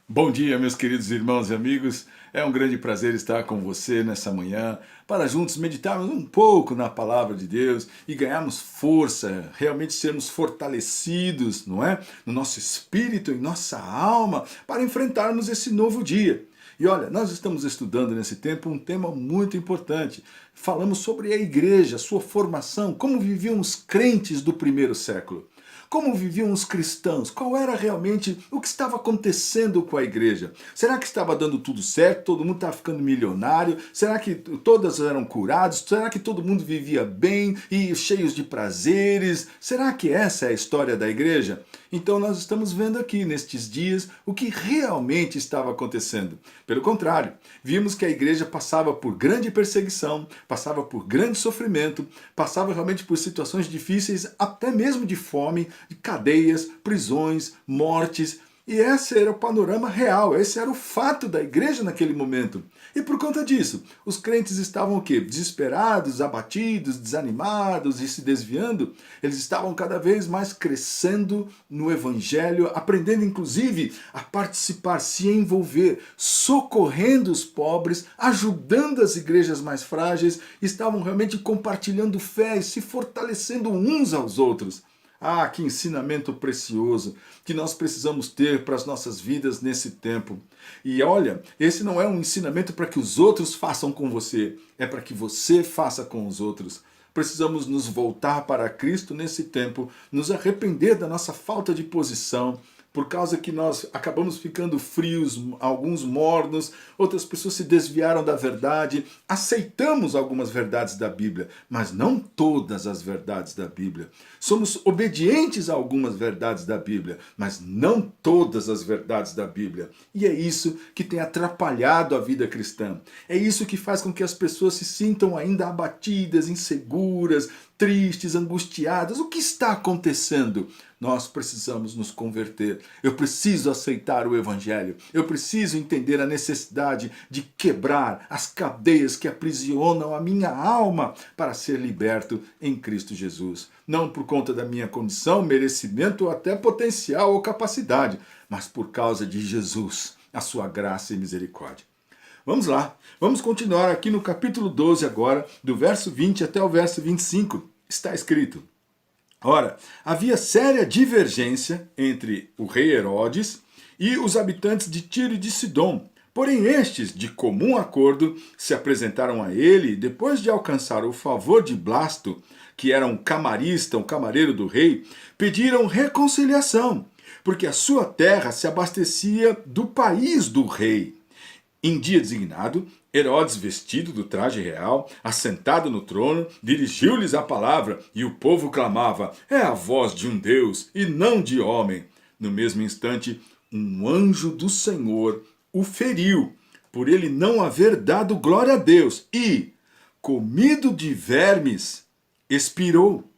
Bom dia, meus queridos irmãos e amigos. É um grande prazer estar com você nessa manhã para juntos meditarmos um pouco na palavra de Deus e ganharmos força, realmente sermos fortalecidos, não é? No nosso espírito e nossa alma para enfrentarmos esse novo dia. E olha, nós estamos estudando nesse tempo um tema muito importante. Falamos sobre a igreja, sua formação, como viviam os crentes do primeiro século. Como viviam os cristãos? Qual era realmente o que estava acontecendo com a igreja? Será que estava dando tudo certo? Todo mundo estava ficando milionário? Será que todas eram curados? Será que todo mundo vivia bem e cheios de prazeres? Será que essa é a história da igreja? Então nós estamos vendo aqui nestes dias o que realmente estava acontecendo. Pelo contrário, vimos que a igreja passava por grande perseguição, passava por grande sofrimento, passava realmente por situações difíceis, até mesmo de fome, de cadeias, prisões, mortes. E esse era o panorama real, esse era o fato da igreja naquele momento. E por conta disso, os crentes estavam o quê? Desesperados, abatidos, desanimados e se desviando. Eles estavam cada vez mais crescendo no evangelho, aprendendo inclusive a participar, se envolver, socorrendo os pobres, ajudando as igrejas mais frágeis, estavam realmente compartilhando fé e se fortalecendo uns aos outros. Ah, que ensinamento precioso que nós precisamos ter para as nossas vidas nesse tempo. E olha, esse não é um ensinamento para que os outros façam com você, é para que você faça com os outros. Precisamos nos voltar para Cristo nesse tempo, nos arrepender da nossa falta de posição, por causa que nós acabamos ficando frios, alguns mornos, outras pessoas se desviaram da verdade, aceitamos algumas verdades da Bíblia, mas não todas as verdades da Bíblia. Somos obedientes a algumas verdades da Bíblia, mas não todas as verdades da Bíblia. E é isso que tem atrapalhado a vida cristã. É isso que faz com que as pessoas se sintam ainda abatidas, inseguras, tristes, angustiadas. O que está acontecendo? Nós precisamos nos converter. Eu preciso aceitar o Evangelho. Eu preciso entender a necessidade de quebrar as cadeias que aprisionam a minha alma para ser liberto em Cristo Jesus. Não por conta da minha condição, merecimento ou até potencial ou capacidade, mas por causa de Jesus, a sua graça e misericórdia. Vamos lá, vamos continuar aqui no capítulo 12 agora, do verso 20 até o verso 25. Está escrito: ora, havia séria divergência entre o rei Herodes e os habitantes de Tiro e de Sidom. Porém estes, de comum acordo, se apresentaram a ele e depois de alcançar o favor de Blasto, que era um camarista, um camareiro do rei, pediram reconciliação, porque a sua terra se abastecia do país do rei. Em dia designado, Herodes, vestido do traje real, assentado no trono, dirigiu-lhes a palavra, e o povo clamava: é a voz de um Deus, e não de homem. No mesmo instante, um anjo do Senhor o feriu, por ele não haver dado glória a Deus, e, comido de vermes, expirou.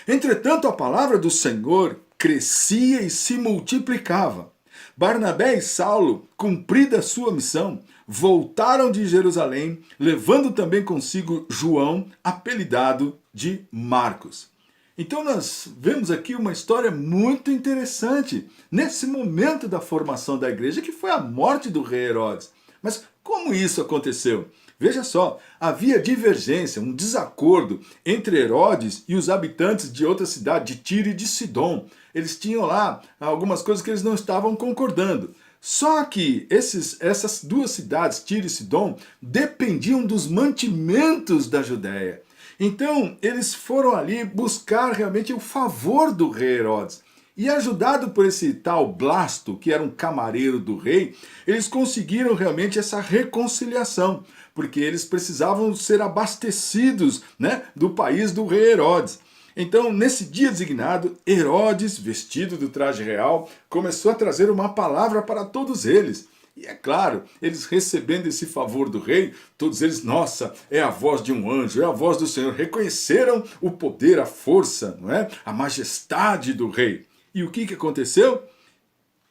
Entretanto, a palavra do Senhor crescia e se multiplicava. Barnabé e Saulo, cumprida a sua missão, voltaram de Jerusalém, levando também consigo João, apelidado de Marcos. Então nós vemos aqui uma história muito interessante nesse momento da formação da igreja, que foi a morte do rei Herodes. Mas como isso aconteceu? Veja só, havia divergência, um desacordo entre Herodes e os habitantes de outra cidade, de Tiro e de Sidom. Eles tinham lá algumas coisas que eles não estavam concordando. Só que essas duas cidades, Tiro e Sidom, dependiam dos mantimentos da Judéia. Então, eles foram ali buscar realmente o favor do rei Herodes. E ajudado por esse tal Blasto, que era um camareiro do rei, eles conseguiram realmente essa reconciliação, porque eles precisavam ser abastecidos, né, do país do rei Herodes. Então, nesse dia designado, Herodes, vestido do traje real, começou a trazer uma palavra para todos eles. E é claro, eles recebendo esse favor do rei, todos eles, nossa, é a voz de um anjo, é a voz do Senhor. Reconheceram o poder, a força, não é? A majestade do rei. E o que aconteceu?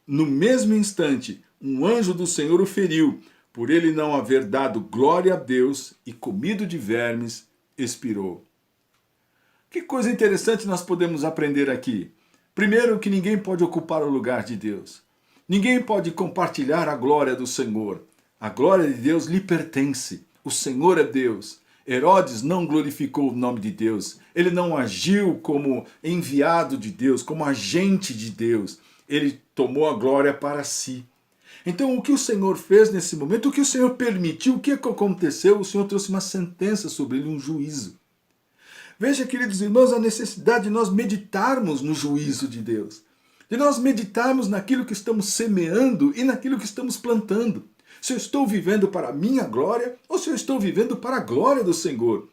No mesmo instante, um anjo do Senhor o feriu, por ele não haver dado glória a Deus e comido de vermes, expirou. Que coisa interessante nós podemos aprender aqui. Primeiro, que ninguém pode ocupar o lugar de Deus. Ninguém pode compartilhar a glória do Senhor. A glória de Deus lhe pertence. O Senhor é Deus. Herodes não glorificou o nome de Deus. Ele não agiu como enviado de Deus, como agente de Deus. Ele tomou a glória para si. Então, o que o Senhor fez nesse momento, o que o Senhor permitiu, o que aconteceu, o Senhor trouxe uma sentença sobre ele, um juízo. Veja, queridos irmãos, a necessidade de nós meditarmos no juízo de Deus. De nós meditarmos naquilo que estamos semeando e naquilo que estamos plantando. Se eu estou vivendo para a minha glória ou se eu estou vivendo para a glória do Senhor.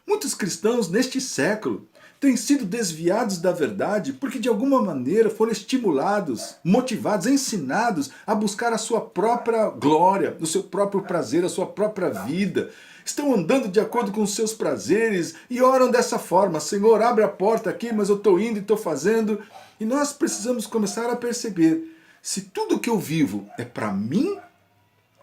Muitos cristãos neste século têm sido desviados da verdade porque de alguma maneira foram estimulados, motivados, ensinados a buscar a sua própria glória, o seu próprio prazer, a sua própria vida. Estão andando de acordo com os seus prazeres e oram dessa forma: Senhor, abre a porta aqui, mas eu estou indo e estou fazendo. E nós precisamos começar a perceber se tudo que eu vivo é para mim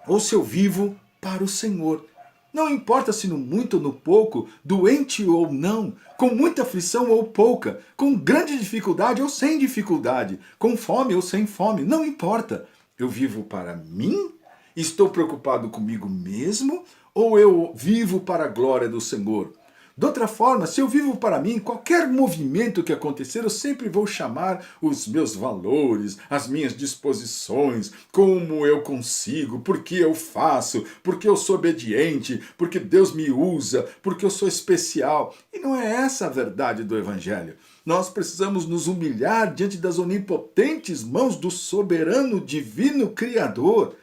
ou se eu vivo para o Senhor. Não importa se no muito ou no pouco, doente ou não, com muita aflição ou pouca, com grande dificuldade ou sem dificuldade, com fome ou sem fome, não importa. Eu vivo para mim? Estou preocupado comigo mesmo? Ou eu vivo para a glória do Senhor? De outra forma, se eu vivo para mim, qualquer movimento que acontecer, eu sempre vou chamar os meus valores, as minhas disposições, como eu consigo, porque eu faço, porque eu sou obediente, porque Deus me usa, porque eu sou especial. E não é essa a verdade do Evangelho. Nós precisamos nos humilhar diante das onipotentes mãos do soberano divino Criador.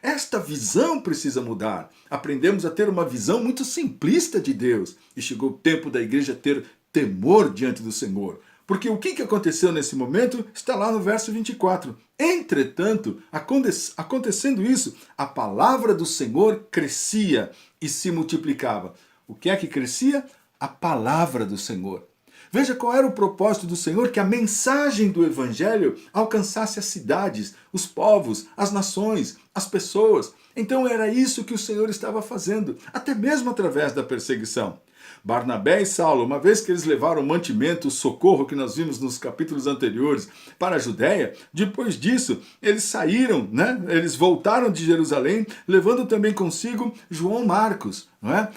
Esta visão precisa mudar. Aprendemos a ter uma visão muito simplista de Deus. E chegou o tempo da igreja ter temor diante do Senhor. Porque o que aconteceu nesse momento está lá no verso 24. Entretanto, acontecendo isso, a palavra do Senhor crescia e se multiplicava. O que é que crescia? A palavra do Senhor. Veja qual era o propósito do Senhor: que a mensagem do Evangelho alcançasse as cidades, os povos, as nações, as pessoas. Então era isso que o Senhor estava fazendo, até mesmo através da perseguição. Barnabé e Saulo, uma vez que eles levaram o mantimento, o socorro que nós vimos nos capítulos anteriores para a Judéia, depois disso eles saíram, eles voltaram de Jerusalém, levando também consigo João Marcos,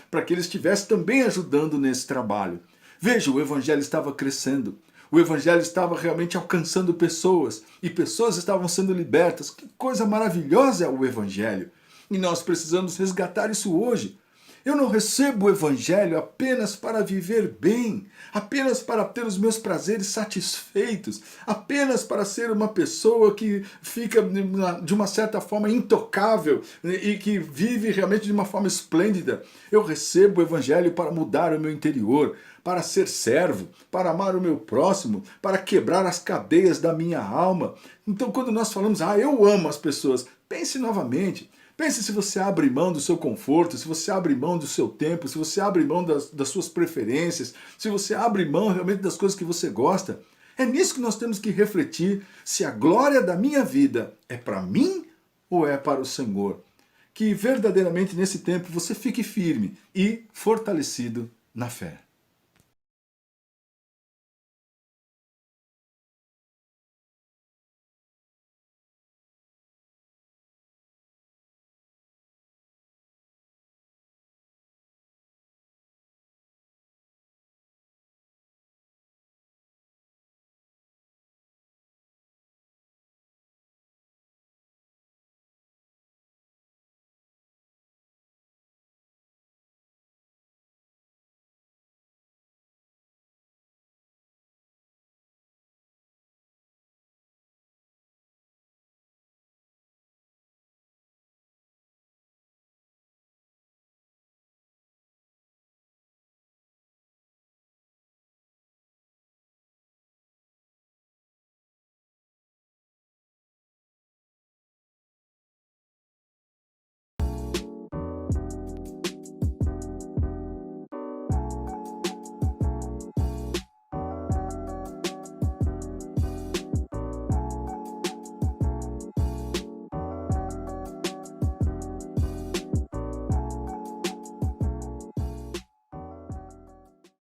para que ele estivesse também ajudando nesse trabalho. Veja, o Evangelho estava crescendo. O Evangelho estava realmente alcançando pessoas. E pessoas estavam sendo libertas. Que coisa maravilhosa é o Evangelho. E nós precisamos resgatar isso hoje. Eu não recebo o Evangelho apenas para viver bem, apenas para ter os meus prazeres satisfeitos, apenas para ser uma pessoa que fica de uma certa forma intocável e que vive realmente de uma forma esplêndida. Eu recebo o Evangelho para mudar o meu interior, para ser servo, para amar o meu próximo, para quebrar as cadeias da minha alma. Então, quando nós falamos, eu amo as pessoas, pense novamente. Pense se você abre mão do seu conforto, se você abre mão do seu tempo, se você abre mão das suas preferências, se você abre mão realmente das coisas que você gosta. É nisso que nós temos que refletir se a glória da minha vida é para mim ou é para o Senhor. Que verdadeiramente nesse tempo você fique firme e fortalecido na fé.